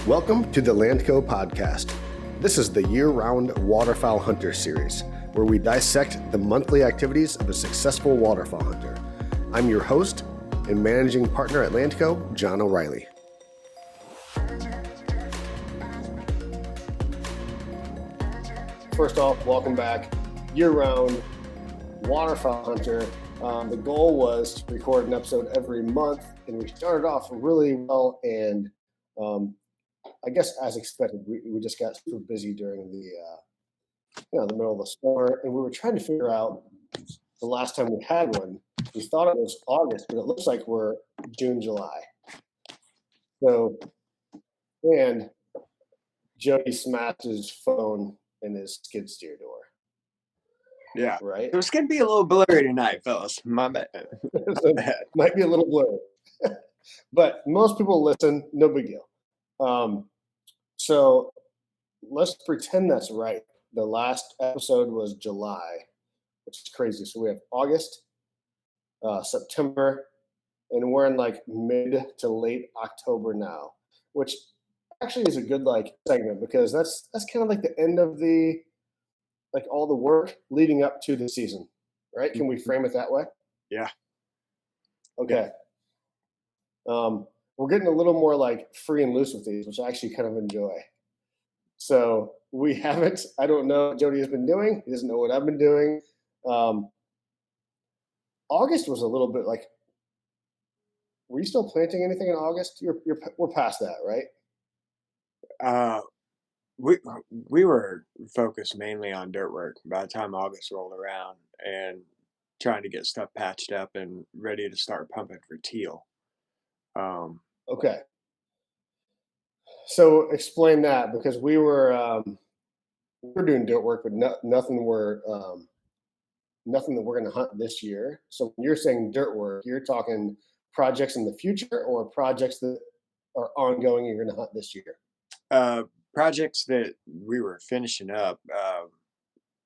Welcome to the Landco podcast. This is the year-round Waterfowl Hunter series, where we dissect the monthly activities of a successful waterfowl hunter. I'm your host and managing partner at Landco, John O'Reilly. First off, welcome back. Year-round Waterfowl Hunter. The goal was to record an episode every month, and we started off really well, and I guess as expected, we just got super busy during the middle of the summer, and we were trying to figure out the last time we had one. We thought it was August, but it looks like we're June, July. So, and Jody smashed his phone in his skid steer door. Yeah, right. So it's gonna be a little blurry tonight, fellas. My bad. Might be a little blurry, but most people listen. No big deal. So let's pretend that's right. The last episode was July, which is crazy. So we have August, September, and we're in like mid to late October now, which actually is a good segment because that's kind of like the end of the all the work leading up to the season, right? Can we frame it that way? Yeah. Okay. We're getting a little more free and loose with these, which I actually kind of enjoy. So we haven't, I don't know what Jody has been doing. He doesn't know what I've been doing. August was a little bit were you still planting anything in August? We're past that, right? We were focused mainly on dirt work by the time August rolled around and trying to get stuff patched up and ready to start pumping for teal. Okay. So explain that, because we were doing dirt work, but nothing that we're going to hunt this year. So when you're saying dirt work, you're talking projects in the future or projects that are ongoing you're going to hunt this year? Projects that we were finishing up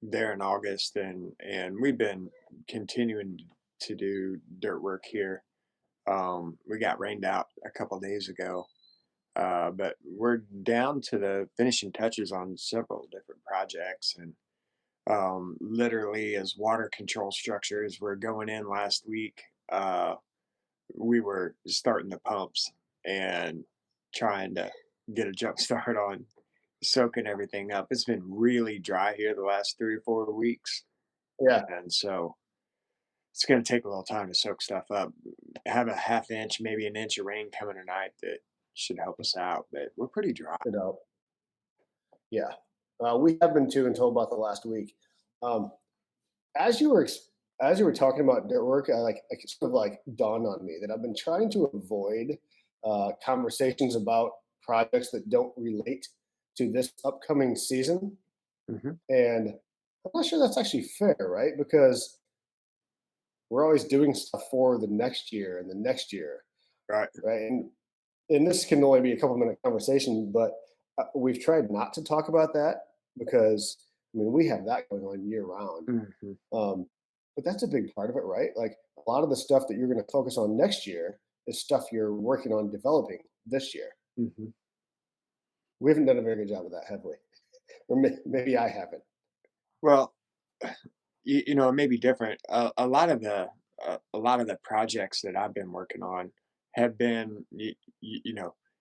there in August, and we've been continuing to do dirt work here. We got rained out a couple days ago, but we're down to the finishing touches on several different projects, and literally as water control structures were going in last week. We were starting the pumps and trying to get a jump start on soaking everything up. It's been really dry here the last 3 or 4 weeks. Yeah. And so it's going to take a little time to soak stuff up. Have a half inch, maybe an inch of rain coming tonight that should help us out, but we're pretty dry. Yeah. We have been too until about the last week. As you were talking about dirt work, it sort of dawned on me that I've been trying to avoid conversations about projects that don't relate to this upcoming season. Mm-hmm. And I'm not sure that's actually fair, right? Because we're always doing stuff for the next year and the next year. Right. And this can only be a couple minute conversation, but we've tried not to talk about that because, we have that going on year round. Mm-hmm. But that's a big part of it, right? A lot of the stuff that you're going to focus on next year is stuff you're working on developing this year. Mm-hmm. We haven't done a very good job of that, have we? Or maybe I haven't. Well, it may be different. A lot of the projects that I've been working on have been,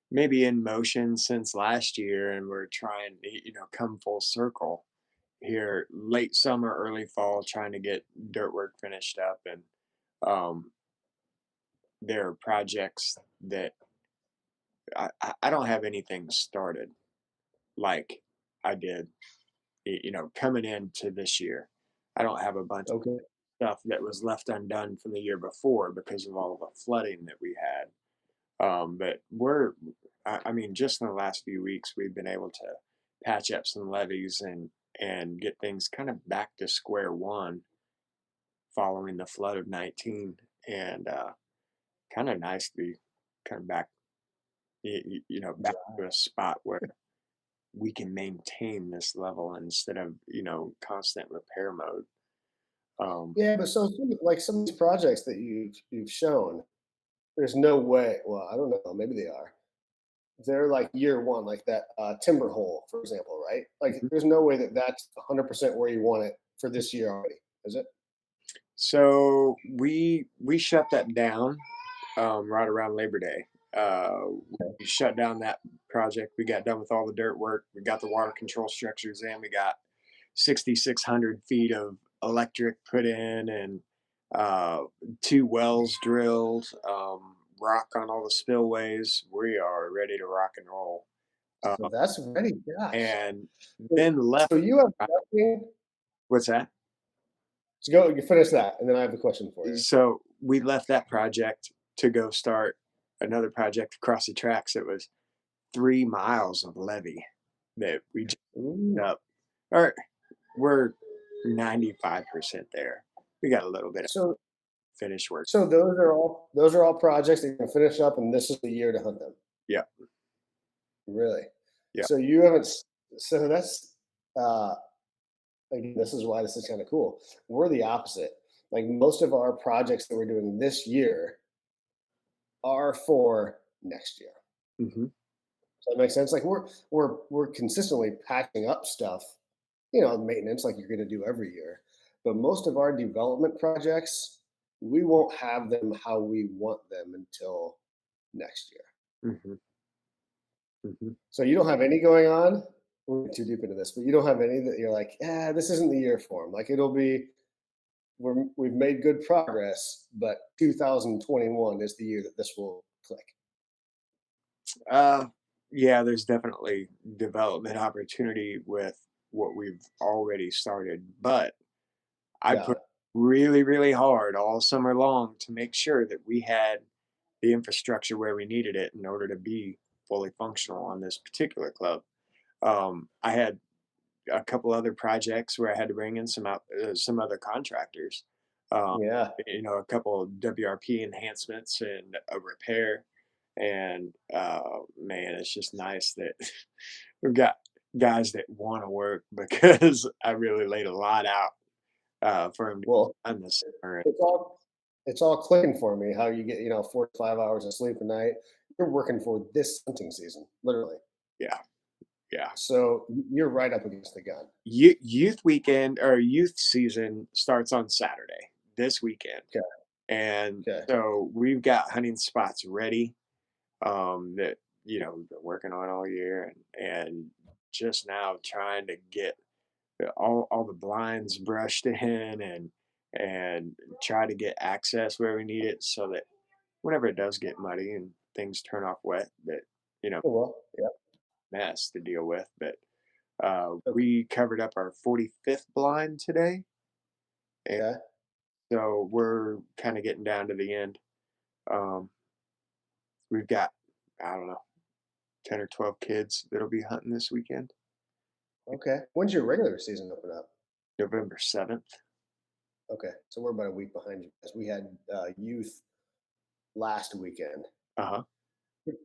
maybe in motion since last year, and we're trying to, come full circle here late summer, early fall, trying to get dirt work finished up. And there are projects that I don't have anything started like I did, coming into this year. I don't have a bunch of stuff that was left undone from the year before because of all the flooding that we had. But just in the last few weeks, we've been able to patch up some levees and get things kind of back to square one following the flood of 19, and kind of nice to be kind of back, back to a spot where we can maintain this level instead of, constant repair mode. Yeah, but so some of these projects that you've shown, there's no way. Well, I don't know. Maybe they are. they're like year one, like that timber hole, for example, right? Like, Mhm. there's no way that that's 100% where you want it for this year already, is it? So we shut that down right around Labor Day. We shut down that project. We got done with all the dirt work. We got the water control structures in. We got 6,600 feet of electric put in and uh, two wells drilled, rock on all the spillways. We are ready to rock and roll. Uh, So that's ready. Gosh. and So, then left. so you have nothing. What's that? So go, you finish that, and then I have a question for you. So we left that project to go start another project across the tracks. It was 3 miles of levee that we just Ooh. up. Or we're 95% there. We got a little bit of So finish work. so those are all projects that you can finish up, and this is the year to hunt them. Yeah, Really. yeah. So you haven't. So that's uh, again, this is why this is kind of cool. We're the opposite. Like, most of our projects that we're doing this year are for next year. Hmm. Does that make sense? Like, we're consistently packing up stuff, maintenance like you're going to do every year. But most of our development projects, we won't have them how we want them until next year. Hmm. Hmm. So you don't have any going on. We're too deep into this, but you don't have any that you're like, yeah, this isn't the year for them. Like, it'll be we've made good progress, but 2021 is the year that this will click. Uh, yeah, there's definitely development opportunity with what we've already started, but I Got put it. really, really hard all summer long to make sure that we had the infrastructure where we needed it in order to be fully functional on this particular club. I had a couple other projects where I had to bring in some other contractors. Um, Yeah. a couple of WRP enhancements and a repair. And man, it's just nice that we've got guys that want to work because I really laid a lot out for them to Well, on this summer. it's all it's all clicking for me. How you get 4 to 5 hours of sleep a night. You're working for this hunting season, literally. Yeah, yeah. So you're right up against the gun. Youth weekend or youth season starts on Saturday this weekend, Okay. and Okay. so we've got hunting spots ready that we've been working on all year, and just now trying to get all the blinds brushed in and try to get access where we need it so that whenever it does get muddy and things turn off wet, that Oh, well. Yeah. mess to deal with. But Okay. we covered up our 45th blind today, and Okay. so we're kind of getting down to the end. Um, we've got, I don't know, 10 or 12 kids that'll be hunting this weekend, Okay. When's your regular season open up? November 7th. Okay. So we're about a week behind you because we had youth last weekend. Uh-huh.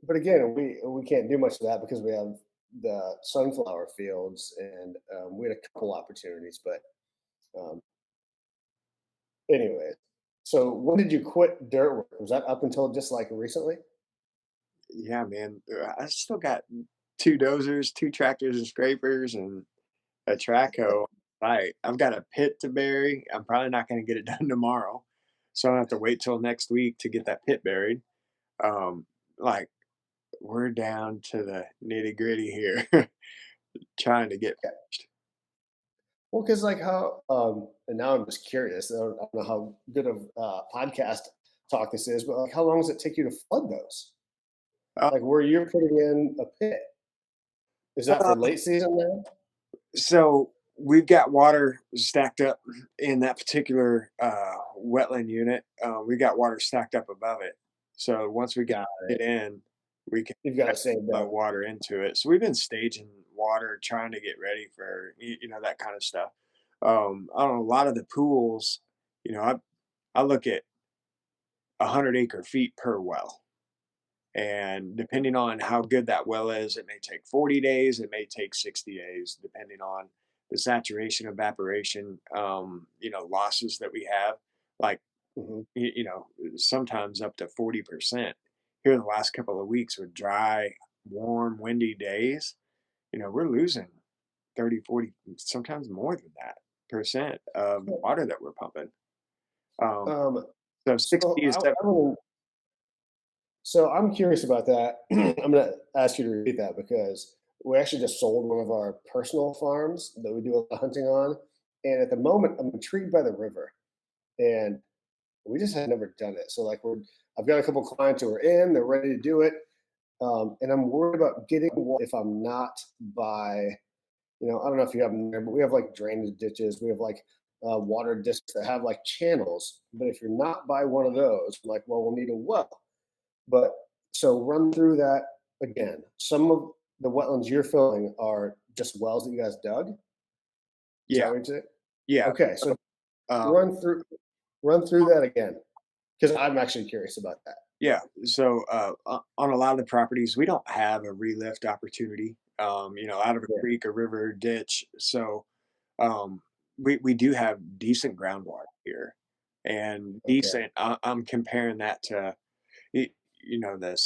But again, we can't do much of that because we have the sunflower fields, and we had a couple opportunities. But um, anyway, so when did you quit dirt work? Was that up until just like recently? Yeah, man. I still got two dozers, two tractors and scrapers, and a track hoe. Right. I've got a pit to bury. I'm probably not going to get it done tomorrow. So I have to wait till next week to get that pit buried. Um, like we're down to the nitty gritty here, trying to get Yeah. finished. Well, because like how, and now I'm just curious. I don't know how good of podcast talk this is, but like, how long does it take you to flood those? Uh, Like, where you're putting in a pit, is that uh, for late season now? so we've got water stacked up in that particular wetland unit. We got water stacked up above it. So once we get Got it it. in, we can You've got it saved flow up. water into it. So we've been staging water, trying to get ready for that kind of stuff. I don't know, a lot of the pools, I look at 100 acre feet per well. And depending on how good that well is, it may take 40 days, it may take 60 days, depending on the saturation, evaporation, losses that we have. Like, Hmm. sometimes up to 40%. Here in the last couple of weeks with dry, warm, windy days, we're losing 30, 40, sometimes more than that percent of the water that we're pumping. Um, Um, so so 60 to 70. so I'm curious about that. I'm going to ask you to repeat that because we actually just sold one of our personal farms that we do a lot of hunting on, and at the moment I'm intrigued by the river, and we just had never done it. So like I've got a couple clients who are in, they're ready to do it, and I'm worried about getting one if I'm not by, I don't know if you have them there, but we have like drainage ditches, we have like water discs that have like channels. But if you're not by one of those, I'm like, well, we'll need a well. But so run through that again. Some of the wetlands you're filling are just wells that you guys dug. Is that Yeah, what you said? yeah. Okay, so Um, run through run through that again because I'm actually curious about that. yeah. So on a lot of the properties, we don't have a relift opportunity, out of a Yeah. creek, a river, ditch. So um, we do have decent groundwater here, and Okay. decent. I'm comparing that to y- the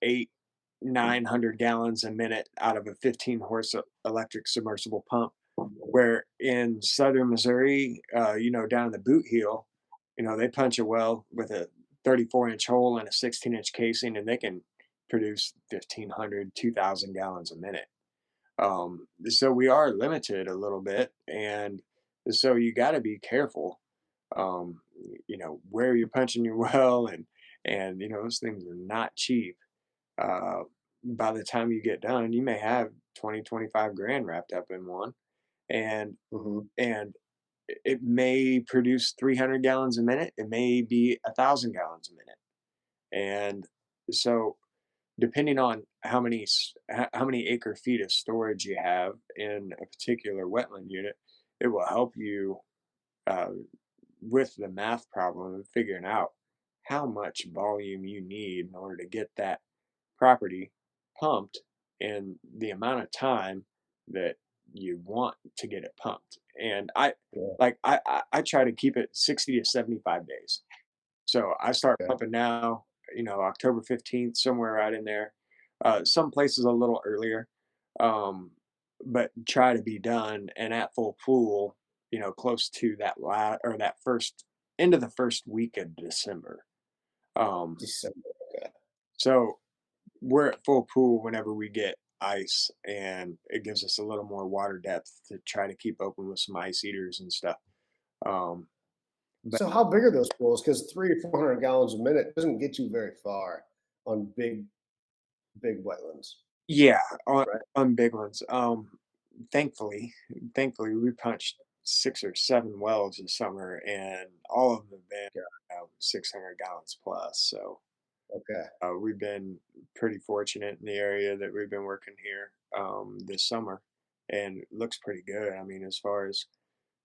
8, 900 gallons a minute out of a 15 horse electric submersible pump. Where in southern Missouri, down in the boot heel, they punch a well with a 34-inch hole and a 16-inch casing, and they can produce 1,500, 2,000 gallons a minute. So we are limited a little bit, and so you got to be careful, where you're punching your well, and those things are not cheap. Uh, by the time you get done, you may have 20, 25 grand wrapped up in one, and Hmm. and it may produce 300 gallons a minute. It may be 1,000 gallons a minute, and so depending on how many acre feet of storage you have in a particular wetland unit, it will help you uh, with the math problem of figuring out how much volume you need in order to get that property pumped in the amount of time that you want to get it pumped. And Yeah. I try to keep it 60 to 75 days. So I start Okay. pumping now, October 15th, somewhere right in there. Some places a little earlier, um, but try to be done and at full pool, close to that first end of the first week of December. Um, December. Okay. so we're at full pool whenever we get ice, and it gives us a little more water depth to try to keep open with some ice eaters and stuff. Um, but So how big are those pools? Because 300 or 400 gallons a minute doesn't get you very far on big wetlands, yeah, on right? on big ones. Thankfully, thankfully, we punched 6 or 7 wells this summer, and all of them have been Yeah. 600 gallons plus. So Okay. we've been pretty fortunate in the area that we've been working here this summer, and it looks pretty good. I mean, as far as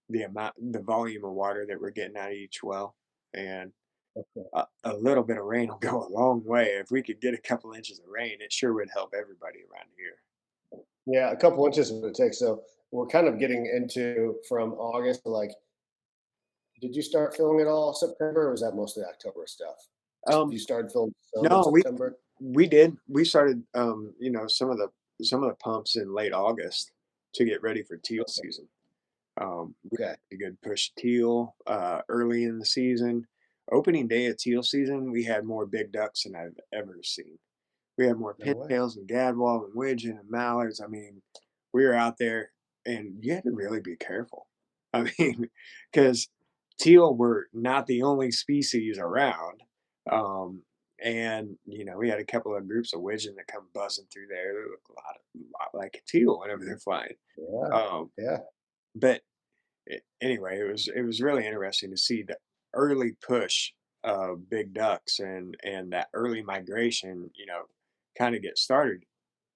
the volume of water that we're getting out of each well, and Okay. a little bit of rain will go a long way. If we could get a couple inches of rain, it sure would help everybody around here. Yeah, a couple inches is what it takes. So we're kind of getting into from August to like, did you start filming it all September or was that mostly October stuff? Um, You started filming some in no, we September? we did. We started, some of the pumps in late August to get ready for teal Okay. season. We Okay. had a good push teal early in the season. Opening day of teal season, we had more big ducks than I've ever seen. We had more No way. pintails and gadwall and widgeon and mallards. I mean, we were out there, and you had to really be careful. I mean, because teal were not the only species around. Um, and we had a couple of groups of widgeon that come buzzing through there. They look a lot like a teal whenever they're flying. Yeah. Um, Yeah. but anyway, it was really interesting to see the early push of big ducks, and that early migration, kind of get started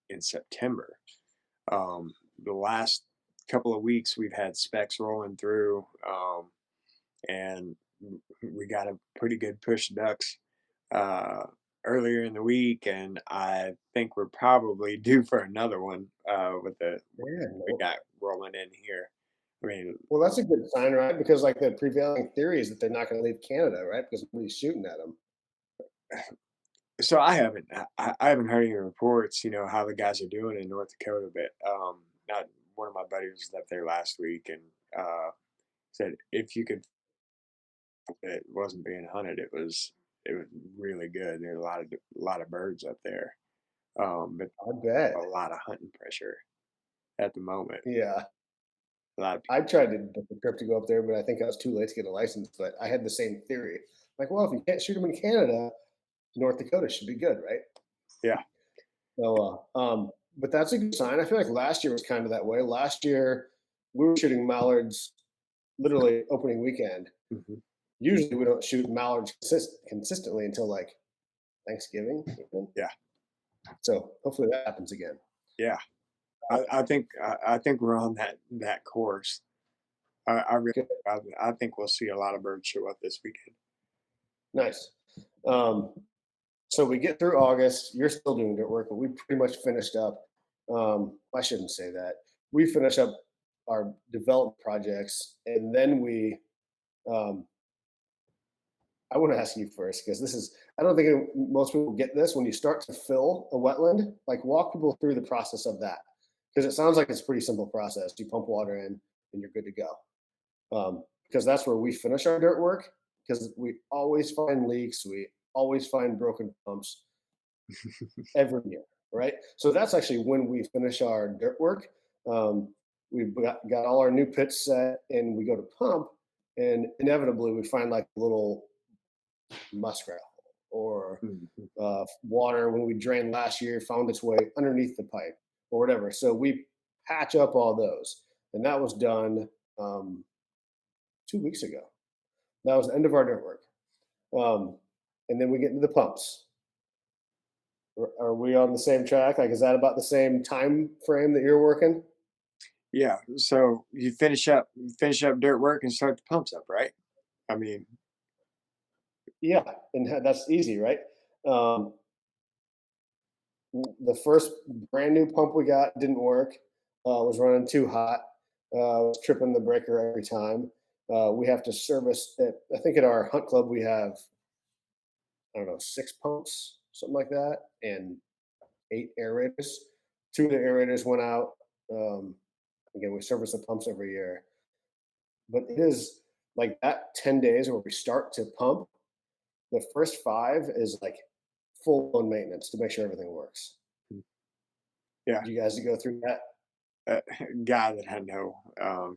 in September. The last couple of weeks, we've had specks rolling through, and we got a pretty good push ducks uh, earlier in the week, and I think we're probably due for another one with the Yeah. we No. got rolling in here. I mean, Well, that's a good sign, right? Because like the prevailing theory is that they're not going to leave Canada, right? Because nobody's shooting at them. So I haven't heard any reports, how the guys are doing in North Dakota, but not one of my buddies was up there last week and said if you could it wasn't being hunted, it was really good. There are a lot of birds up there. But I bet. a lot of hunting pressure at the moment. Yeah. A lot of I tried to book a trip to go up there, but I think I was too late to get a license. But I had the same theory. Like, well, if you can't shoot them in Canada, North Dakota should be good, right? yeah. But that's a good sign. I feel like last year was kind of that way. Last year, we were shooting mallards literally opening weekend. Mhm. Usually, we don't shoot mallards consistently until like Thanksgiving. Even. Yeah. So hopefully that happens again. Yeah. I think we're on that course. I really Good. I think we'll see a lot of birds show up this weekend. Nice. Um, so we get through August. You're still doing dirt work, but we pretty much finished up. I shouldn't say that. We finish up our development projects, and then we um, I want to ask you first because this is, I don't think most people get this when you start to fill a wetland, like walk people through the process of that. Because it sounds like it's a pretty simple process. You pump water in and you're good to go. Because that's where we finish our dirt work because we always find leaks. We always find broken pumps every year, right? So that's actually when we finish our dirt work. We've got all our new pits set and we go to pump and inevitably we find like a little muskrat or Mhm. water when we drained last year found its way underneath the pipe or whatever. So we patch up all those, and that was done 2 weeks ago. That was the end of our dirt work, and then we get into the pumps. Are we on the same track? Like, is that about the same time frame that you're working? Yeah. So you finish up dirt work and start the pumps up, right? I mean, Yeah, and that's easy, right? Um, the first brand new pump we got didn't work. Was running too hot. Was tripping the breaker every time. We have to service it. I think at our hunt club we have, I don't know, 6 pumps, something like that, and 8 aerators. Two of the aerators went out. Um, Again, we service the pumps every year, but it is like that 10 days where we start to pump. The first five is like full on maintenance to make sure everything works. yeah. You guys go through that? A guy that I know,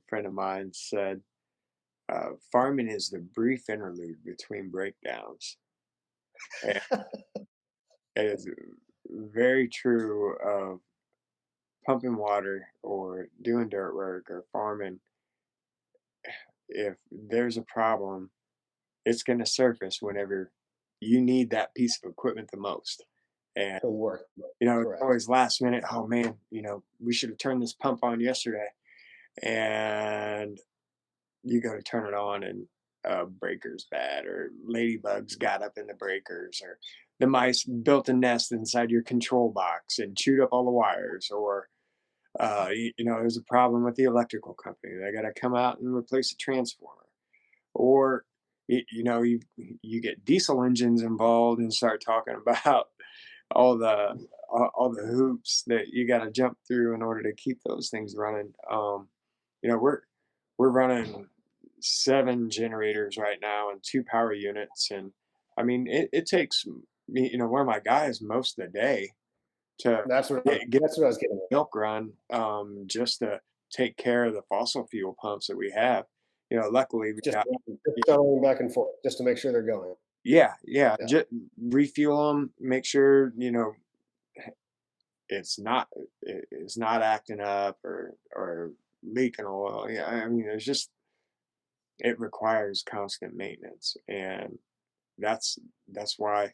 friend of mine said, farming is the brief interlude between breakdowns. And it is very true of pumping water or doing dirt work or farming. If there's a problem, it's going to surface whenever you need that piece of equipment the most. And, To work. it's Correct. always last minute. Oh man, we should have turned this pump on yesterday. And you go to turn it on and breaker's bad, or ladybugs got up in the breakers, or the mice built a nest inside your control box and chewed up all the wires, or there's a problem with the electrical company. They got to come out and replace a transformer, or you get diesel engines involved and start talking about all the all the hoops that you got to jump through in order to keep those things running. We're running 7 generators right now and 2 power units, and I mean it takes me, one of my guys most of the day to get That's what I was getting at. milk run, just to take care of the fossil fuel pumps that we have. Luckily we got Just shuttling back and forth just to make sure they're going. yeah, yeah, Yeah. just refuel them, make sure, it's not acting up or leaking oil. Yeah, I mean, it requires constant maintenance, and that's that's why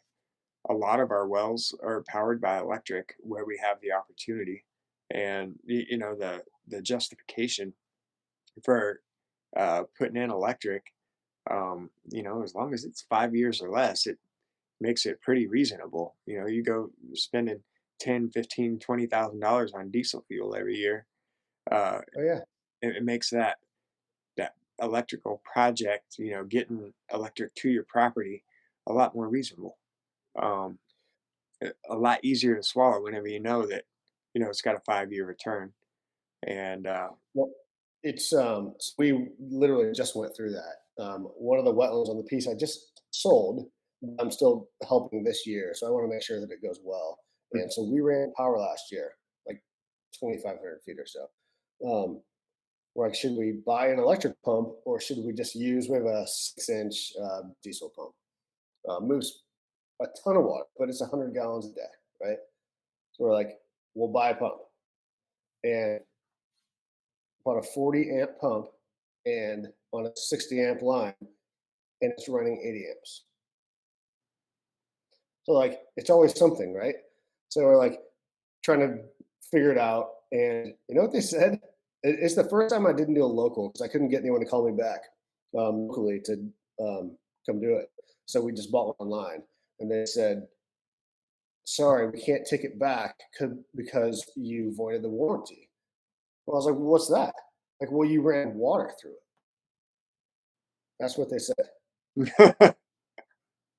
a lot of our wells are powered by electric where we have the opportunity, and the justification for putting in electric, as long as it's 5 years or less, it makes it pretty reasonable. You go spending 10, 15, $20,000 on diesel fuel every year. Uh, Oh yeah. it makes that electrical project, getting electric to your property a lot more reasonable. Um, a lot easier to swallow whenever you know that, it's got a 5-year return. And Well, we literally just went through that. One of the wetlands on the piece I just sold, I'm still helping this year, so I want to make sure that it goes well. And so we ran power last year, like 2,500 feet or so. We're like, should we buy an electric pump or should we just use? We have a 6-inch diesel pump. Moves a ton of water, but it's 100 gallons a day, right? So we're like, we'll buy a pump and bought a 40 amp pump and on a 60 amp line, and it's running 80 amps. So like, it's always something, right? So we're like trying to figure it out, and you know what they said? It's the first time I didn't do a local because I couldn't get anyone to call me back locally to come do it. So we just bought one online, and they said, "Sorry, we can't take it back because you voided the warranty." Well, I was like, well, "What's that?" Like, "Well, you ran water through it." That's what they said.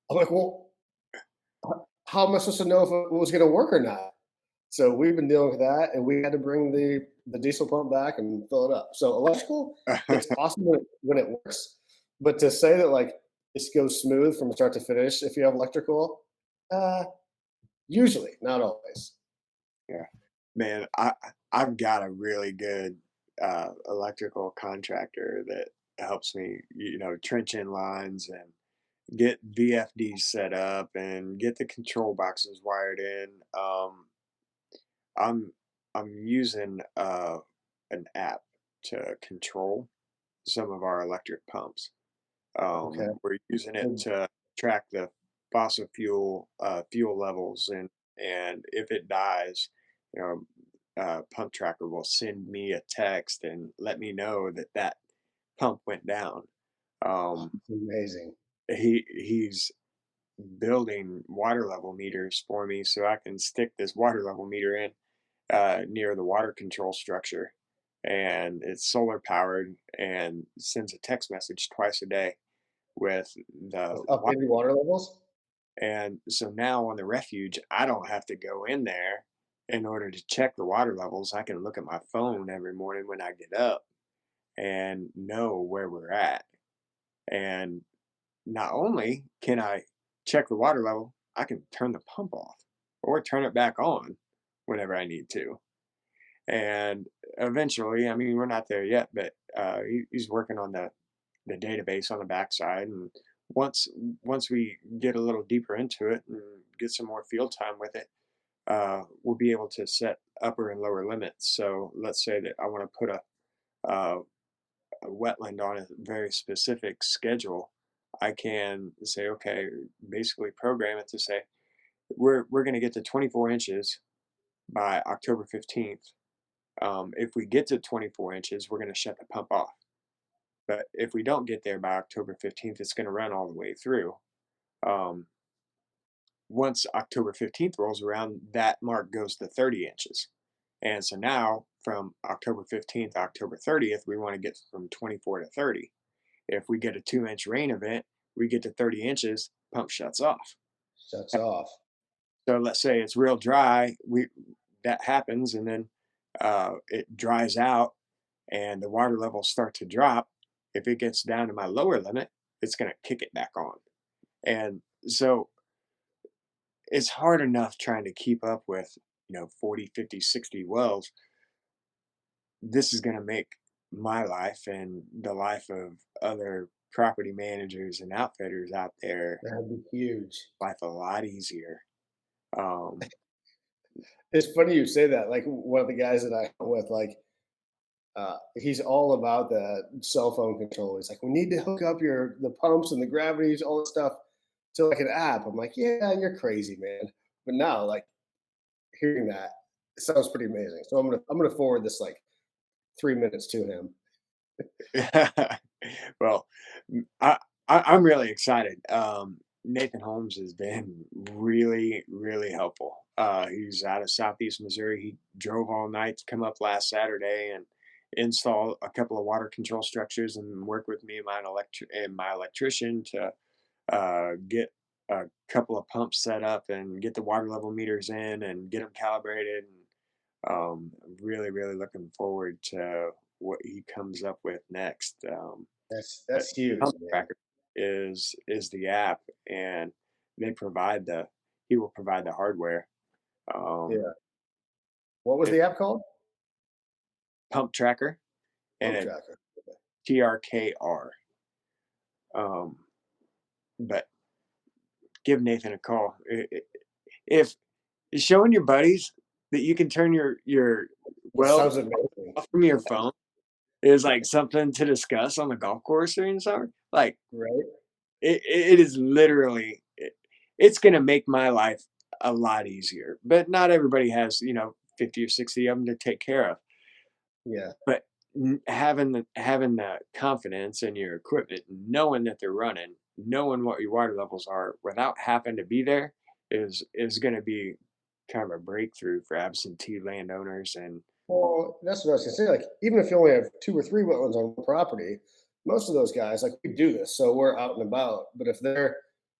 I'm like, "Well, how am I supposed to know if it was going to work or not?" So we've been dealing with that, and we had to bring the diesel pump back and fill it up. So electrical, it's awesome when it works, but to say that like this goes smooth from start to finish if you have electrical, uh, usually, not always. yeah, man, I've got a really good electrical contractor that helps me, trench in lines and get VFDs set up and get the control boxes wired in. I'm I'm using an app to control some of our electric pumps. Okay. We're using it Well, to track the fossil fuel levels, and if it dies, you know, pump tracker will send me a text and let me know that that pump went down. Um, it's amazing. he's building water level meters for me so I can stick this water level meter in near the water control structure. And it's solar powered and sends a text message twice a day with the With water. updated water levels? And so now on the refuge, I don't have to go in there in order to check the water levels. I can look at my phone every morning when I get up and know where we're at. And not only can I check the water level, I can turn the pump off or turn it back on whenever I need to. And eventually, I mean, we're not there yet, but he's working on the database on the backside. And once once we get a little deeper into it and get some more field time with it, we'll be able to set upper and lower limits. So let's say that I want to put a wetland on a very specific schedule. I can say, okay, basically program it to say we're going to get to 24 inches by October 15th. If we get to 24 inches, we're going to shut the pump off. But if we don't get there by October 15th, it's going to run all the way through. Um, Once October 15th rolls around, that mark goes to 30 inches. And so now from October 15th to October 30th, we want to get from 24 to 30. If we get a 2-inch rain event, we get to 30 inches, pump shuts off. Shuts off. So let's say it's real dry, we that happens, and then it dries out, and the water levels start to drop. If it gets down to my lower limit, it's going to kick it back on. And so it's hard enough trying to keep up with 40, 50, 60 wells. This is going to make my life and the life of other property managers and outfitters out there That'd be huge. life a lot easier. um It's funny you say that. Like one of the guys that I hunt with, like he's all about the cell phone control. He's like, we need to hook up the pumps and the gravities, all this stuff to like an app. I'm like, yeah, you're crazy, man. But now, like hearing that, it sounds pretty amazing. So I'm gonna forward this like 3 minutes to him. well, I'm really excited. Nathan Holmes has been really, really helpful. He's out of Southeast Missouri. He drove all night to come up last Saturday and install a couple of water control structures and work with me and my electrician to get a couple of pumps set up and get the water level meters in and get them calibrated. And really, really looking forward to what he comes up with next. But That's huge, Pump man. Tracker is the app, and they provide the he will provide the hardware. Um, Yeah. What was it, the app called? Pump Tracker, and Pump it's tracker. TRKR. Um, but give Nathan a call. If showing your buddies that you can turn your It well sounds amazing. off from your phone is like something to discuss on the golf course during the summer. Like Right? it is literally it's gonna make my life a lot easier. But not everybody has 50 or 60 of them to take care of. Yeah. But having the confidence in your equipment, knowing that they're running, knowing what your water levels are without having to be there is going to be kind of a breakthrough for absentee landowners. And Well, that's what I was gonna say. Like, even if you only have 2 or 3 wetlands on one property, most of those guys, like, we do this, so we're out and about. But if they're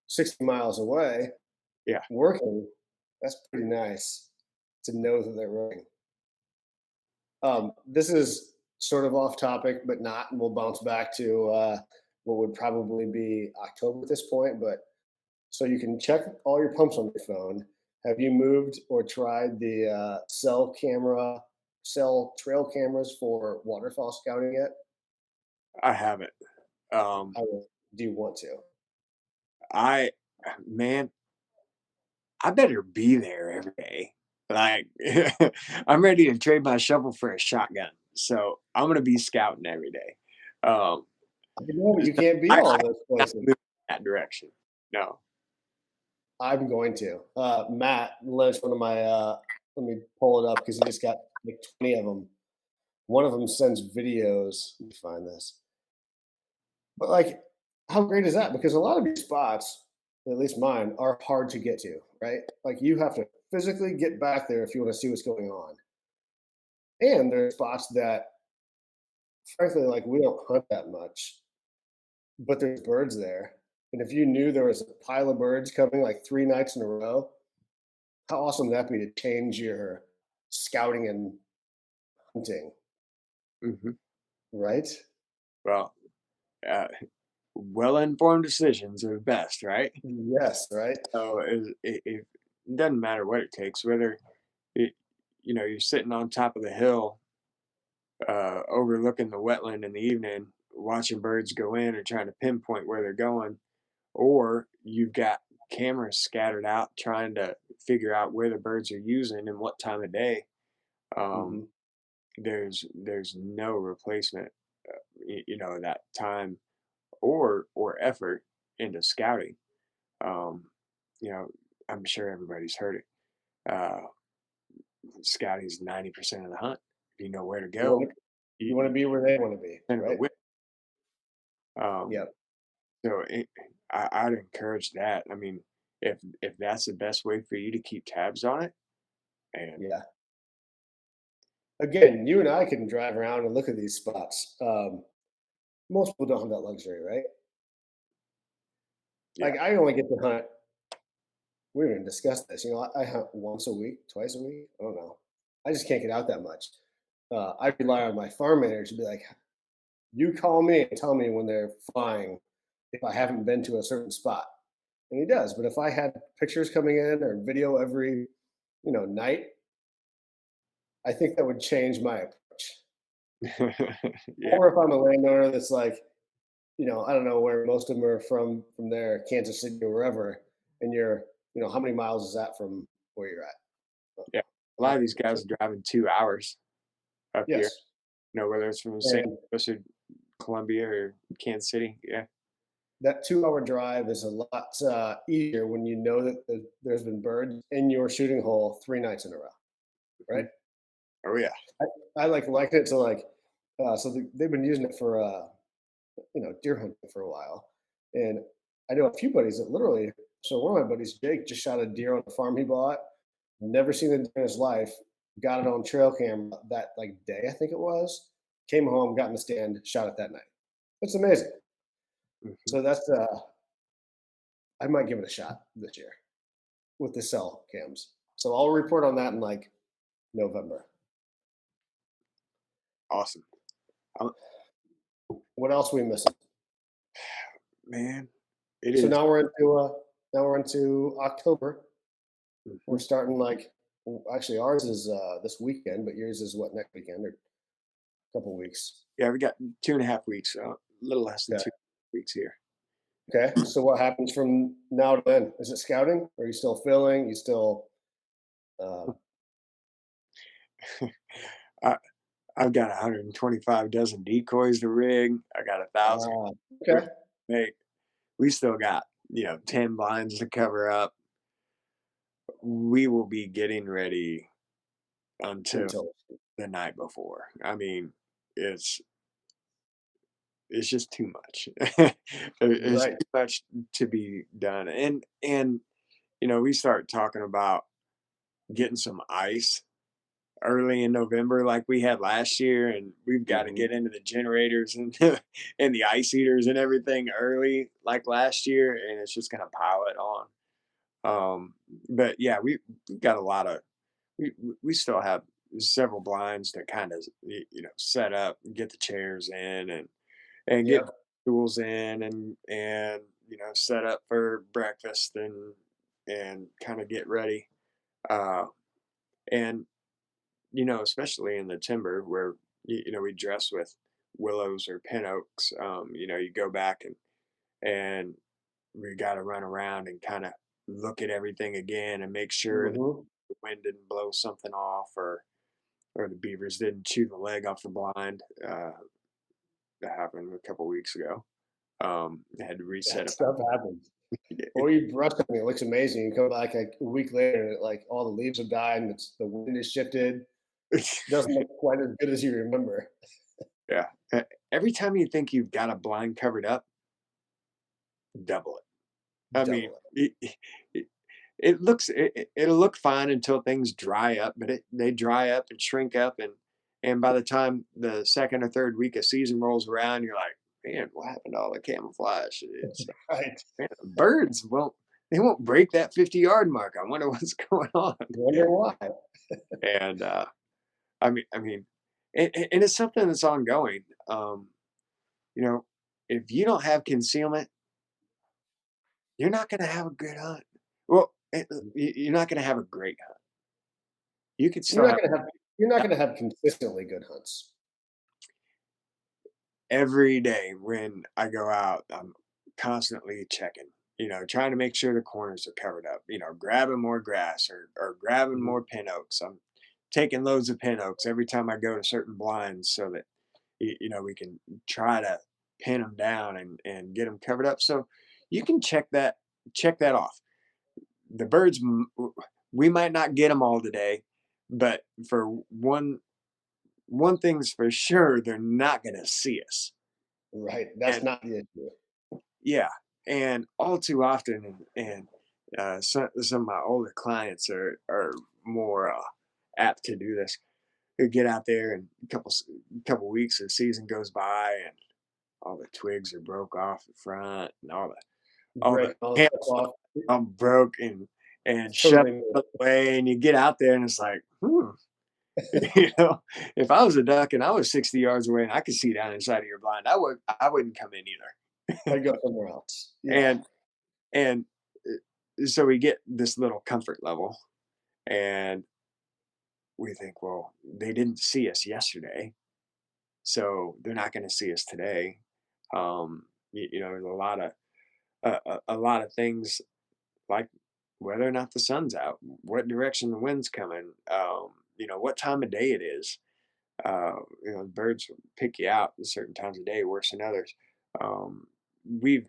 60 miles away yeah, working, that's pretty nice to know that they're running. This is sort of off topic, but not, and we'll bounce back to what would probably be October at this point. But so you can check all your pumps on your phone. Have you moved or tried the cell trail cameras for waterfall scouting yet? I have it. um I will. Do you want to? I man, I better be there every day. Like I'm ready to trade my shovel for a shotgun, so I'm going to be scouting every day. um I know, but you so can't be I all of those not places. move in that direction. No. I'm going to. Matt Lynch, one of my, let me pull it up because he just got like 20 of them. One of them sends videos. Let me find this. But like, how great is that? Because a lot of these spots, at least mine, are hard to get to, right? Like you have to physically get back there if you want to see what's going on. And there are spots that, frankly, like we don't hunt that much, but there's birds there. And if you knew there was a pile of birds coming like 3 nights in a row, how awesome would that be to change your scouting and hunting, Hmm. right? Well, uh, well-informed decisions are best, right? Yes, right? So it doesn't matter what it takes, whether it, you're sitting on top of the hill, overlooking the wetland in the evening, watching birds go in or trying to pinpoint where they're going, or you've got cameras scattered out trying to figure out where the birds are using and what time of day. Um, Hmm. there's no replacement, that time or effort into scouting. Um, you know, I'm sure everybody's heard it. Uh, Scouting's 90% of the hunt. If you know where to You want go, to you, you want you to be where they want to be, kind of a right? whip. Um, Yep. so I'd encourage that. I mean, if that's the best way for you to keep tabs on it, and Yeah. Again, you and I can drive around and look at these spots. Most people don't have that luxury, right? yeah, Like I only get to hunt. We haven't even discussed this. I hunt once a week, twice a week. I don't know. I just can't get out that much. I rely on my farm manager to be like, you call me and tell me when they're flying if I haven't been to a certain spot. And he does. But if I had pictures coming in or video every, night, I think that would change my approach. yeah, Or if I'm a landowner that's like, I don't know where most of them are from there, Kansas City or wherever, and you're, how many miles is that from where you're at? yeah. A lot of these 100. guys are driving 2 hours up here. Yes. Whether it's from St. And Louis or Columbia or Kansas City. Yeah, that 2-hour drive is a lot easier when you know that there's been birds in your shooting hole 3 nights in a row, right? mhm. Oh yeah, I like it to like, so they've been using it for, deer hunting for a while. And I know a few buddies that literally, so one of my buddies, Jake, just shot a deer on a farm he bought, never seen it in his life, got it on trail camera that like day, I think it was, came home, got in the stand, shot it that night. It's amazing. mhm. So that's I might give it a shot this year with the cell cams. So I'll report on that in like November. Awesome. Uh, What else are we missing? Man, it So is. now we're into October. We're Mhm. starting like actually ours is this weekend, but yours is what, next weekend or a couple weeks. Yeah, we got 2.5 weeks, a little less than Okay. 2 weeks here. Okay. So what happens from now to then? Is it scouting? Are you still filling? You still uh, I, I've got 125 dozen decoys to rig. I got 1,000 uh to okay. make. We still got 10 blinds to cover up. We will be getting ready until Until the night before. I mean, it's it's just too much. It's right. too much to be done, and we start talking about getting some ice early in November like we had last year, and we've got to Mhm. get into the generators and and the ice heaters and everything early like last year, and it's just gonna pile it on. But yeah, we got a lot of we still have several blinds that kind of set up, get the chairs in, and get Yep. tools in, and set up for breakfast and kind of get ready. Uh, and especially in the timber where we dress with willows or pin oaks. You go back and we got to run around and kind of look at everything again and make sure that Mhm. the wind didn't blow something off or the beavers didn't chew the leg off the blind. That happened a couple weeks ago. I had to reset That it. stuff happens. Or you brush something, it looks amazing. You come back like a week later, and like all the leaves have died and the wind has shifted. Doesn't look quite as good as you remember. Yeah. Every time you think you've got a blind covered up, double it. I mean, Double it, it'll look fine until things dry up, but they dry up and shrink up, and by the time the second or third week of season rolls around, you're like, man, what happened to all the camouflage? It's it. Right. man, the birds won't break that 50-yard mark. I wonder what's going on. Wonder why. And I mean, and it's something that's ongoing. You know, if you don't have concealment, you're not going to have a good hunt. Well, you're not going to have a great hunt. You could You're still not have gonna have you're not gonna have consistently good hunts. every day when I go out, I'm constantly checking, trying to make sure the corners are covered up, grabbing more grass or grabbing Mhm. more pin oaks. I'm taking loads of pin oaks every time I go to certain blinds so that, we can try to pin them down and get them covered up. So you can check that off. The birds, we might not get them all today, but for one thing's for sure, they're not going to see us. Right. That's And not the issue. yeah, and all too often, and some of my older clients are more apt to do this. They get out there, and a couple weeks the season goes by, and all the twigs are broke off the front, and all the Breaking all the stuff camouflage off. broke and It's shoved totally new. out of the way, and you get out there, and it's like, you know, if I was a duck and I was 60 yards away and I could see down inside of your blind, I wouldn't come in either. I go somewhere else. Yeah. and and so we get this little comfort level, and we think, well, they didn't see us yesterday, so they're not going to see us today. There's a lot of things like whether or not the sun's out, what direction the wind's coming, what time of day it is. Birds pick you out at certain times of day worse than others. We've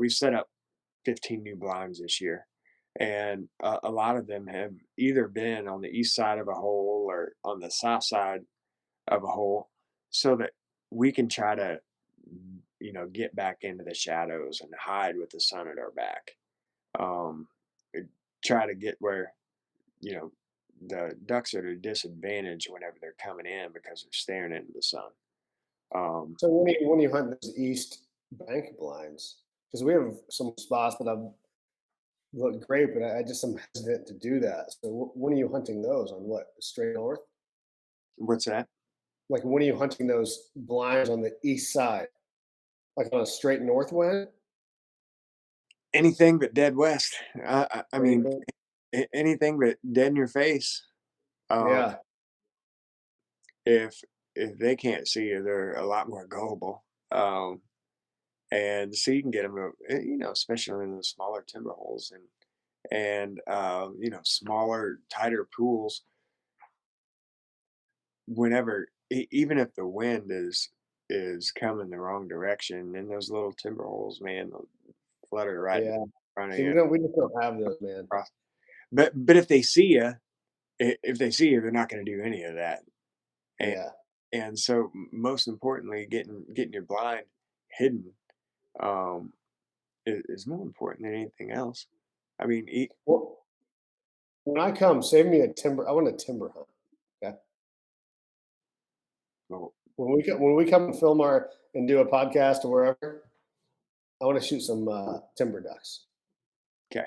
set up 15 new blinds this year, and a lot of them have either been on the east side of a hole or on the south side of a hole, so that we can try to get back into the shadows and hide with the sun at our back. um, uh, Try to get where you know the ducks are at a disadvantage whenever they're coming in because they're staring into the sun. um, So when you hunt those east bank blinds, because we have some spots that I've look great, but I just am hesitant to do that. So when are you hunting those on what straight north? What's that? Like when are you hunting those blinds on the east side? Like on a straight north wind? Anything but dead west. I mean, Anything? anything but dead in your face. Um, Yeah, if if they can't see you, they're a lot more gullible. And so you can get them, especially in the smaller timber holes and smaller, tighter pools. Whenever, even if the wind is coming the wrong direction, in those little timber holes, man, they'll flutter right in yeah. front of See, you. we just don't have those, man. Across. But if they see you, if they see you, they're not going to do any of that. And Yeah. and so most importantly, getting your blind hidden um, is more important than anything else. I mean, Well, when I come, save me a timber. I want a timber hunt. Okay. well, When we come and film our and do a podcast or wherever, I want to shoot some timber ducks. okay,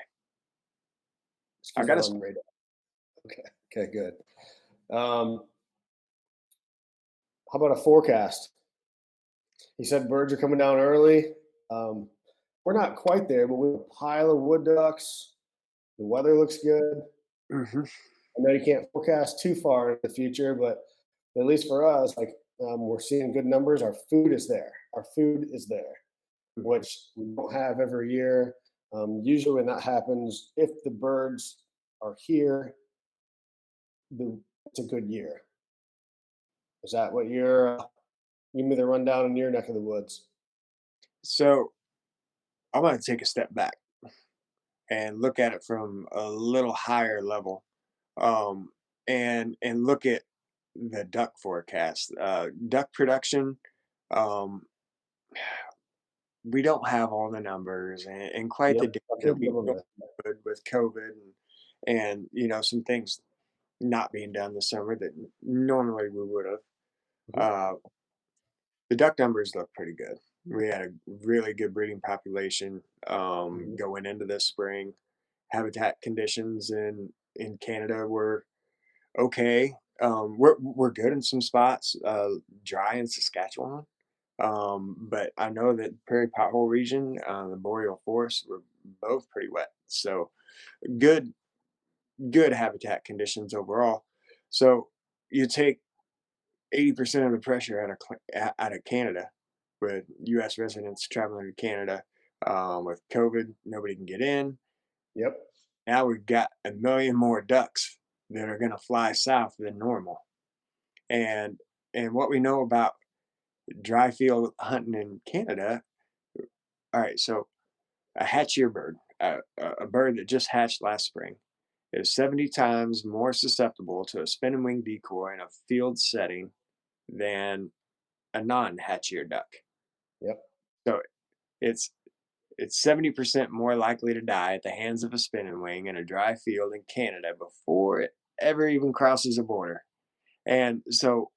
Just I keep got that to. on the radar. Okay. Okay. Good. Um, how about a forecast? He said birds are coming down early. Um, we're not quite there, but we have a pile of wood ducks. The weather looks good. Hmm. I know you can't forecast too far in the future, but at least for us, like we're seeing good numbers. Our food is there. Our food is there, Hmm. which we don't have every year. Usually, when that happens, if the birds are here, it's a good year. Is that what you're? Give me the rundown in your neck of the woods. So I'm going to take a step back and look at it from a little higher level, um, and look at the duck forecast. Duck production. Um, we don't have all the numbers and quite Yep, the data I've that heard a we little bit. with COVID and some things not being done this summer that normally we would have. Mhm, Uh, the duck numbers look pretty good. We had a really good breeding population mhm. going into this spring. Habitat conditions in Canada were okay. We're good in some spots, dry in Saskatchewan. But I know that Prairie Pothole region, the boreal forests were both pretty wet. So good, good habitat conditions overall. So you take 80% of the pressure out of Canada with U.S. residents traveling to Canada. With COVID, nobody can get in. Yep, Now we've got a million more ducks that are going to fly south than normal. And and what we know about dry field hunting in Canada. All right, so a hatchier bird, a bird that just hatched last spring, is 70 times more susceptible to a spin and wing decoy in a field setting than a non-hatchier duck. yep, So it's it's 70% more likely to die at the hands of a spinning wing in a dry field in Canada before it ever even crosses a border. And so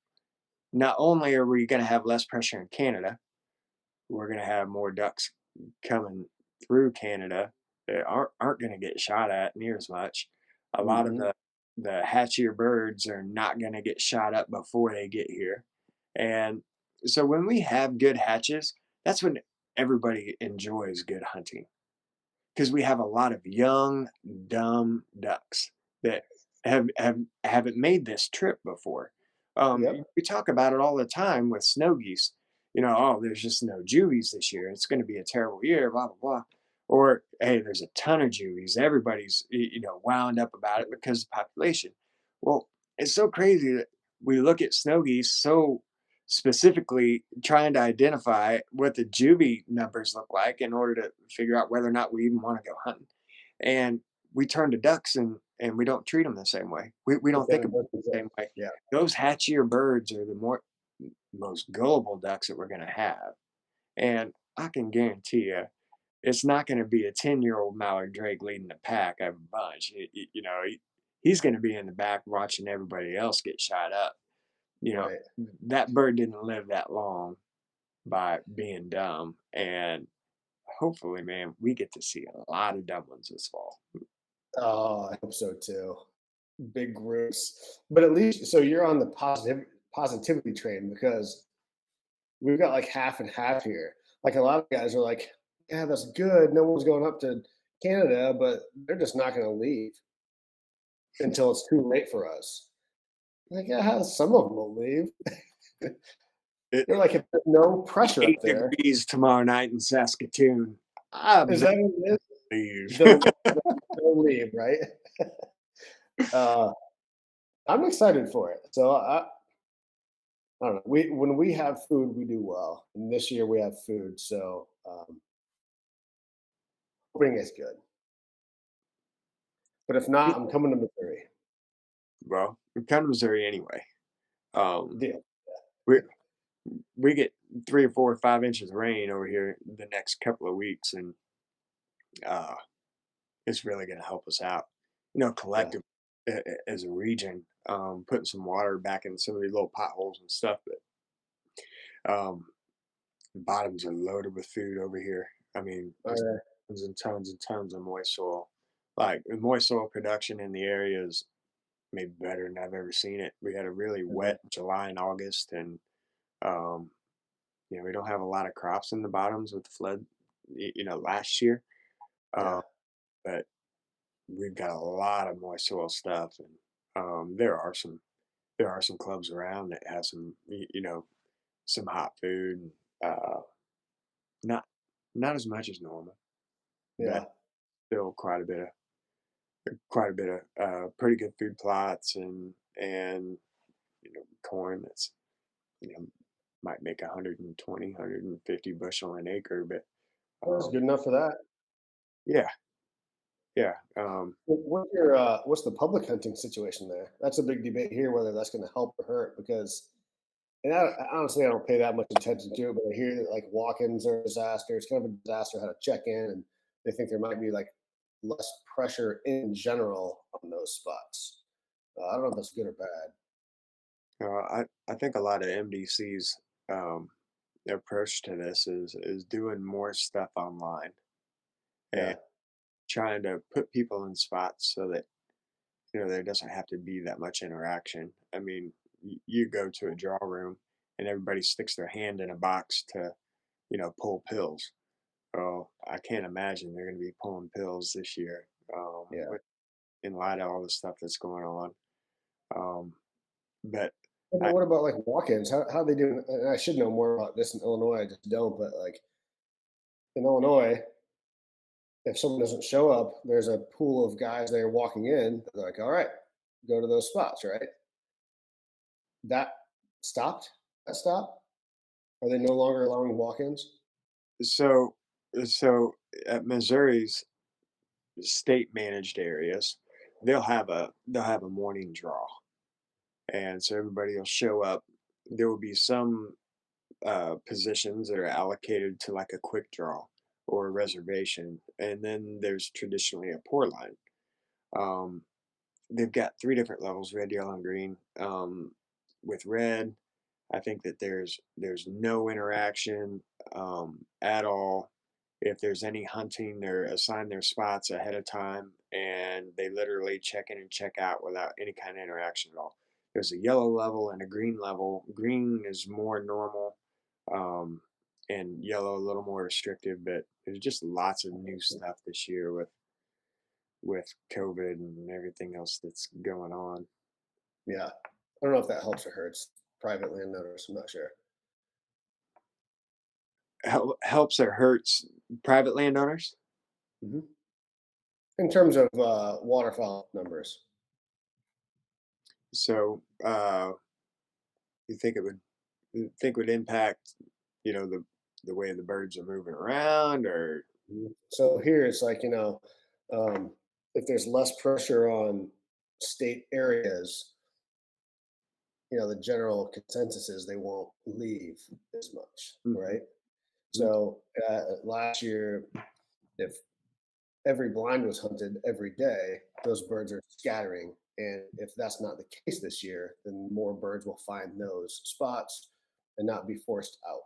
not only are we going to have less pressure in Canada, we're going to have more ducks coming through Canada that aren't going to get shot at near as much. A lot of mhm, the hatchier birds are not going to get shot up before they get here. And so when we have good hatches, that's when everybody enjoys good hunting because we have a lot of young, dumb ducks that haven't made this trip before. yep, We talk about it all the time with snow geese. Oh, there's just no juvies this year. It's going to be a terrible year. Blah blah blah. Or hey, there's a ton of juvies. Everybody's wound up about it because of population. Well, it's so crazy that we look at snow geese so specifically trying to identify what the juvie numbers look like in order to figure out whether or not we even want to go hunting. And we turn to ducks and we don't treat them the same way. We it don't think doesn't about work them as the well. same way. Yeah, Those hatchier birds are the most gullible ducks that we're going to have. And I can guarantee you, it's not going to be a 10-year-old mallard drake leading the pack of a bunch. He's going to be in the back watching everybody else get shot up. You know, right. that bird didn't live that long by being dumb. And hopefully, man, we get to see a lot of dumplings this fall. Oh, I hope so too. Big groups, but at least so you're on the positivity train because we've got like half and half here. Like a lot of guys are like, "Yeah, that's good. No one's going up to Canada," but they're just not going to leave until it's too late for us. Like, yeah, some of them will leave. It, They're like, if there's no pressure up 8 there, degrees tomorrow night in Saskatoon. I is may that what it is? leave. They'll leave, right? Uh, I'm excited for it. So I don't know. We when we have food, we do well. And this year we have food, so hoping it's good. But if not, I'm coming to Missouri. Well, we come to Missouri anyway. Um, Deal. we we get 3 or 4 or 5 inches of rain over here the next couple of weeks, and uh, it's really going to help us out. Yeah. Collective as a region, putting some water back in some of these little potholes and stuff. But the bottoms are loaded with food over here. I mean, All just right. tons and tons and tons of moist soil. Like the moist soil production in the area is maybe better than I've ever seen it. We had a really Mhm. wet July and August, and um, we don't have a lot of crops in the bottoms with the flood, last year. Yeah. Um, but we've got a lot of moist soil stuff, and there are some clubs around that have some hot food. Not not as much as normal, but Yeah. still quite a bit of pretty good food plots, and corn that's you know might make 120, 150 bushel an acre, but That's um, good enough for that. yeah, yeah. What's the public hunting situation there? That's a big debate here whether that's going to help or hurt because, and honestly, I don't pay that much attention to it, but I hear that like walk-ins are a disaster. It's kind of a disaster how to check in, and they think there might be like less pressure in general on those spots. I don't know if that's good or bad. I think a lot of MDC's um, approach to this is doing more stuff online and Yeah, trying to put people in spots so that there doesn't have to be that much interaction. I mean, you go to a draw room and everybody sticks their hand in a box to pull pills. Well, I can't imagine they're going to be pulling pills this year, yeah. in light of all the stuff that's going on. Um, but Yeah, but I what about like walk-ins? How they doing? And I should know more about this in Illinois. I just don't. But like in Illinois, if someone doesn't show up, there's a pool of guys there walking in. They're like, all right, go to those spots, right? That stopped. That stopped. Are they no longer allowing walk-ins? so so at Missouri's state managed areas, they'll have a morning draw, and so everybody will show up. There will be some positions that are allocated to like a quick draw or a reservation, and then there's traditionally a pour line. Um, they've got 3 different levels: red, yellow, and green. With red, I think that there's no interaction at all. If there's any hunting, they're assigned their spots ahead of time, and they literally check in and check out without any kind of interaction at all. There's a yellow level and a green level. Green is more normal, um, and yellow a little more restrictive. But there's just lots of new stuff this year with COVID and everything else that's going on. Yeah. I don't know if that helps or hurts private landowners. I'm not sure. Helps or hurts private landowners? Mhm. In terms of waterfowl numbers, So, you think would impact, the way the birds are moving around, or mhm. So here it's like um, if there's less pressure on state areas, the general consensus is they won't leave as much, Mhm, right? mhm. So last year, if every blind was hunted every day, those birds are scattering. And if that's not the case this year, then more birds will find those spots and not be forced out.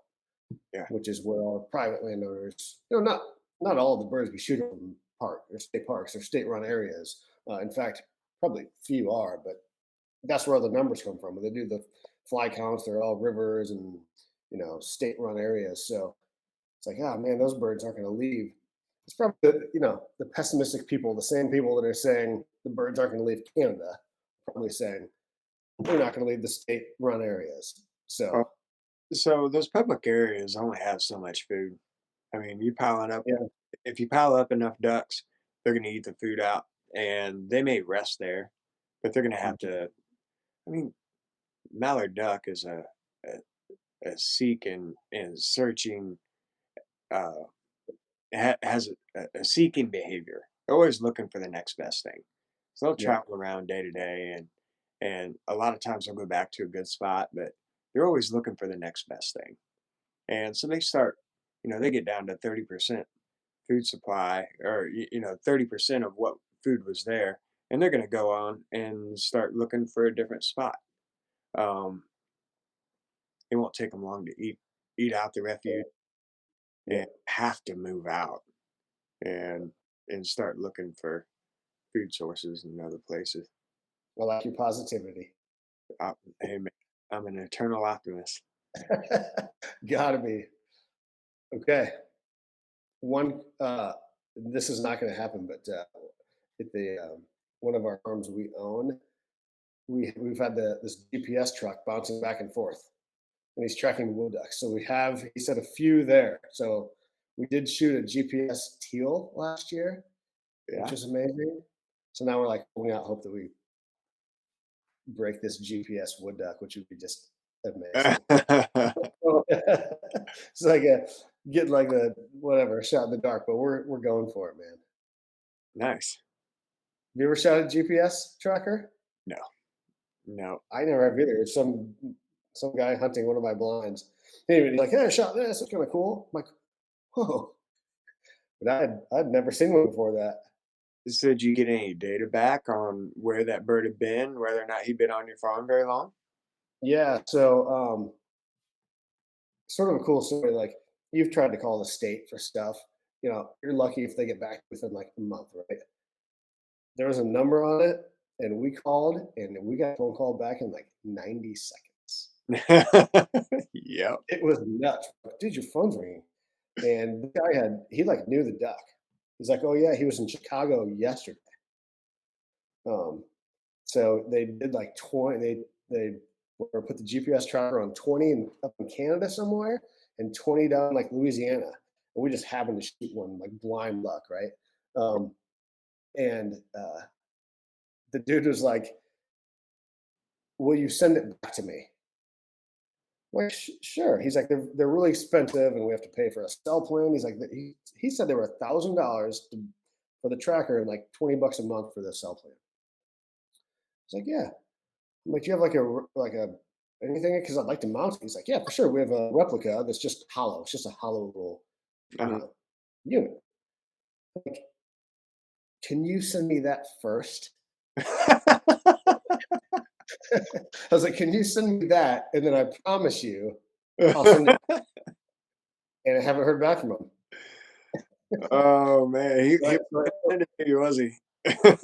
Yeah. which is where our private landowners, not all of the birds we shoot from park or state parks or state-run areas. In fact, probably few are, but that's where all the numbers come from. When they do the fly counts, they're all rivers and state-run areas. So it's like, oh man, those birds aren't going to leave. It's probably the pessimistic people, the same people that are saying the birds aren't going to leave Canada, probably saying they're not going to leave the state-run areas. Oh, So so those public areas only have so much food. I mean, you piling up yeah, if you pile up enough ducks, they're gonna eat the food out, and they may rest there, but they're gonna have to. I mean, mallard duck is a, a seeking and searching, uh, has a seeking behavior. They're always looking for the next best thing. So they'll yeah, travel around day to day, and a lot of times they'll go back to a good spot, but they're always looking for the next best thing. And so they start, they get down to 30% food supply, or 30% of what food was there, and they're going to go on and start looking for a different spot. um, it won't take them long to eat out the refuge yeah. and have to move out and start looking for food sources in other places. I like your positivity. Hey man, I'm an eternal optimist. Gotta be. Okay. One, this is not going to happen, but at the one of our farms we own, we've had this GPS truck bouncing back and forth, and he's tracking wood ducks. So he said a few there. So we did shoot a GPS teal last year, which Yeah. was amazing. So now we're like holding out hope that we break this GPS wood duck, which would be just amazing. It's like getting like the whatever shot in the dark, but we're going for it, man. Nice. Have you ever shot a GPS tracker? No, no. I never have either. Some guy hunting one of my blinds. Anyway, he's like, "Hey, I shot this. It's kind of cool." I'm like, "Whoa!" But I'd never seen one before that. So did you get any data back on where that bird had been, whether or not he'd been on your farm very long? Yeah. So sort of a cool story. Like you've tried to call the state for stuff. You're lucky if they get back within like a month, right? There was a number on it, and we called, and we got a phone call back in like 90 seconds. Yep. It was nuts. Dude, your phone's ringing. And the guy he like knew the duck. He's like, oh yeah, he was in Chicago yesterday. Um, so they did like 20, they were put the GPS tracker on 20 and up in Canada somewhere and 20 down like Louisiana. And we just happened to shoot one like blind luck, right? And the dude was like, will you send it back to me? Like, sure. He's like, they're really expensive, and we have to pay for a cell plan. He's like, he said they were $1,000 for the tracker and like $20 a month for the cell plan. He's like, yeah. I'm like, do you have like a anything? Because I'd like to mount it. He's like, yeah, for sure. We have a replica that's just hollow. It's just a hollow little, you Uh-huh. know, unit. Like, can you send me that first? I was like, can you send me that? And then I promise you, I'll send it. And I haven't heard back from him. Oh, man, he Right, right. wasn't into you, was he?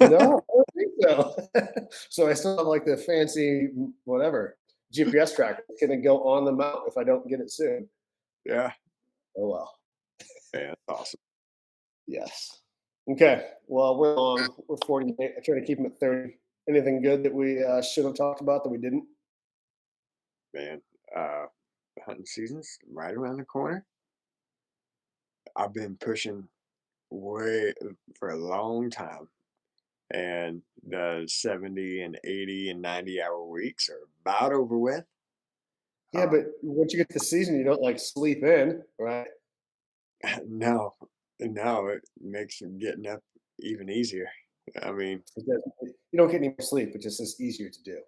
No, I don't think so. So I still have like the fancy whatever GPS tracker. It's gonna go on the mount if I don't get it soon. Yeah, Oh well. man, that's awesome, Yes. Okay. Well, we're long. We're 48. I try to keep them at 30. Anything good that we should have talked about that we didn't? man. Uh, Hunting season's right around the corner. I've been pushing way for a long time, and the 70 and 80 and 90-hour weeks are about over with. Yeah, Uh, but once you get to the season, you don't like sleep in, right? no, no, it makes getting up even easier. I mean, You don't get any more sleep. It just is easier to do.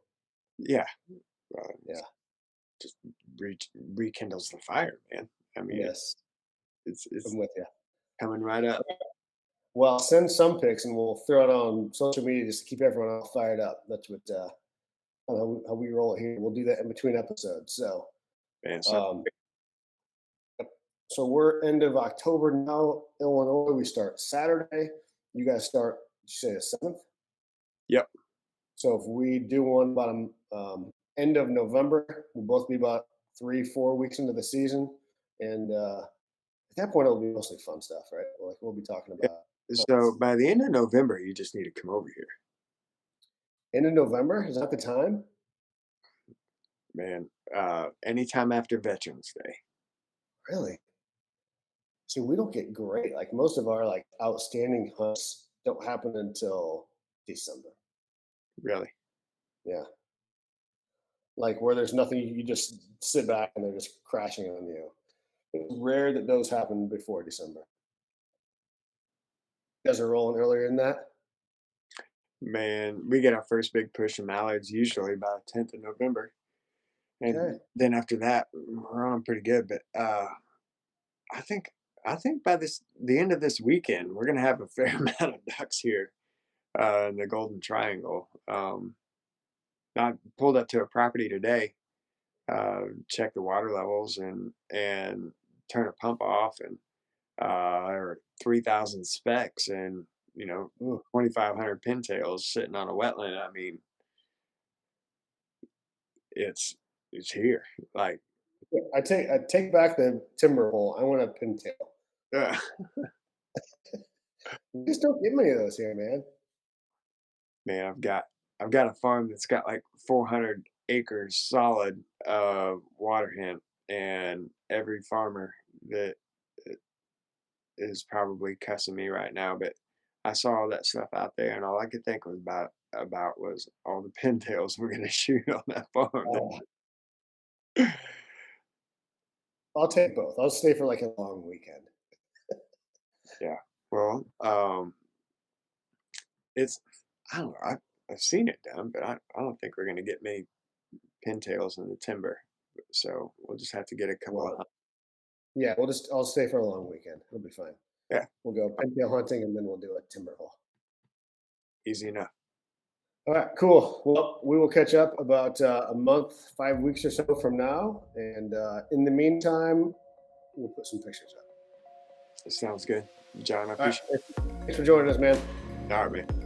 yeah, uh, Yeah. just rekindles the fire, man. I mean, Yes. it's I'm with you. coming right up. Well, send some pics and we'll throw it on social media just to keep everyone all fired up. That's what how we roll it here. We'll do that in between episodes. So Man, so um, So we're end of October now, Illinois. We start Saturday. You guys start, you say the 7th? Yep. So if we do one about end of November, we'll both be about 3, 4 weeks into the season, and at that point it'll be mostly fun stuff, right? Like we'll be talking Yeah. about So hunts. by the end of November, you just need to come over here, End of November is that the time? man. Anytime after Veterans Day, Really? See, we don't get great. Like most of our like outstanding hunts don't happen until December. really. Yeah, like where there's nothing, you just sit back and they're just crashing on you. It's rare that those happen before December. You guys are rolling earlier than that. Man, we get our first big push of mallards usually by the 10th of November. Okay. And then after that, we're on pretty good. But I think I think by the end of this weekend, we're gonna have a fair amount of ducks here in the Golden Triangle. I pulled up to a property today, check the water levels and turn a pump off, and there were 3,000 specks and Ooh. 2,500 pintails sitting on a wetland. I mean, it's it's here. Like, Yeah, I take back the timber hole. I want a pintail. uh, You just don't get many of those here, man. man, I've got a farm that's got like 400 acres solid of water hemp, and every farmer that is probably cussing me right now, but I saw all that stuff out there, and all I could think was about was all the pintails we're gonna shoot on that farm. Oh, I'll take both. I'll stay for like a long weekend. Yeah. Well, it's I don't know. I've seen it done, but I don't think we're gonna get many pintails in the timber. So we'll just have to get a couple of Well, yeah, I'll stay for a long weekend. It'll be fine. yeah, We'll go pintail hunting and then we'll do a timber hole. easy enough. All right, cool. Well, we will catch up about a month, 5 weeks or so from now. And in the meantime, we'll put some pictures up. It sounds good, John. I All right. appreciate Thanks for joining us, man. it. All right, man.